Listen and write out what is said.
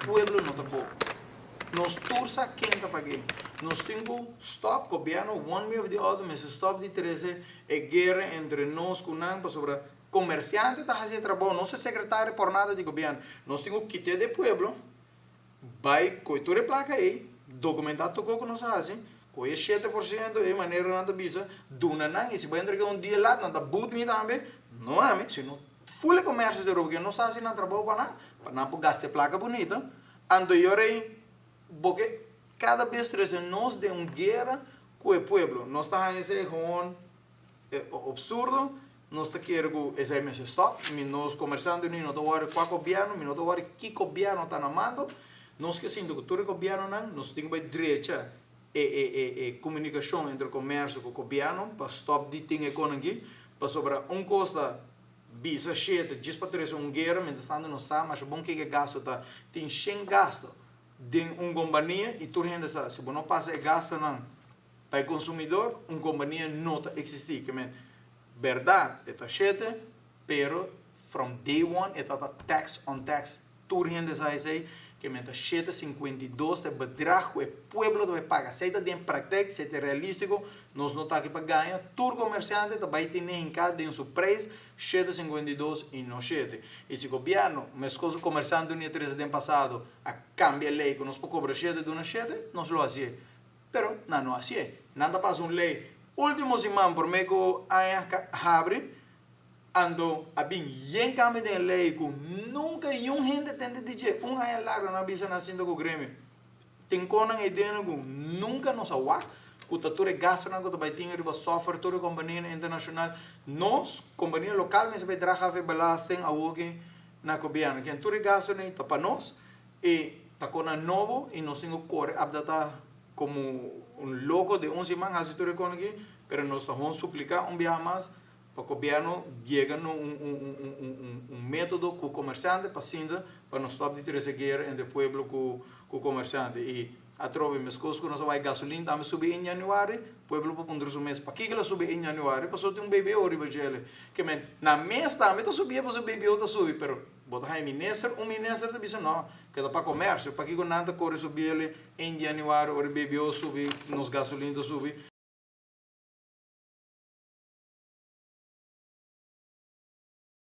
Pueblo não está bom. Nós tursa quem está pagando. Nós temos stop, governo, one way of the other, mas stop de 13 é guerra entre nós com nós sobre comerciante está fazendo trabalho, não é secretário por nada de governo. Nós temos que quitar do pueblo, vai coitura de placa aí, documentar tudo que nós fazemos, com esse 7% de maneira não bisa, duna não, e se vai entregar dia lá, não dá boot me também, não é, se não full comércio de roupa, que não fazem nada trabalho para não gastar placa bonita, ando eu aí, porque cada vez que nós de uma guerra com o pueblo, nós estamos esse com absurdo, nós estamos querendo esse mês stop, nós comerciando não estou qual governo, não estou que governo está namando, nós que sim, que o governo não, nós temos que direita comunicação entre o comércio e o governo para stop de ting economia, para sobre custa bisa cheia, diz para ter uma guerra, mas não sabe, mas bom que gasto tá, tem 100 gasto de uma companhia e tu rende essa, se não passa gasto não para o consumidor, uma companhia não existe, que é verdade, é cheia, pero from day one é tax on tax, tu rende essa que menta cheta 52 de bedrag o pueblo deve pagar. Se está em prática, se é realístico, nós não está aqui para ganhar. Todo comerciante vai ter em cada de um seu preço, cheta 52 e não cheta. E se o governo, mas coisa comerciante no dia 13 de passado, a cambia a lei que nós podemos cobrar cheta de uma cheta, nós lo hacemos. Pero não assim. Nada passa uma lei. Último semana, por meio que a abre, ando a bem yen cambio de lei com nunca um gente tende dizer ano largo na bisa nascendo com o Grêmio tem conan e dentro com nunca nos awa o tature gasto na que vai ter riba software toda companhia internacional nós companhia local mas vai traga a belasting a working na governo que toure gasto nem tá para nós e tá conan novo e nós temos core updata como um louco de 11 man a setor econômico pero nós estamos suplicar vez mais para o governo chega método com o comerciante para não stop de ter essa guerra entre o pueblo com o comerciante e a trove mas coisas que nós vai gasolina também subir em janeiro o pueblo para pôr o mês para que ela subir em janeiro para só ter um bebê ou ribagele que na mês também está subir para o bebê está subir pero botar aí ministro está dizendo não que dá para comércio para que nada corre subir ele em janeiro ou o bebê subir nos gasolina subir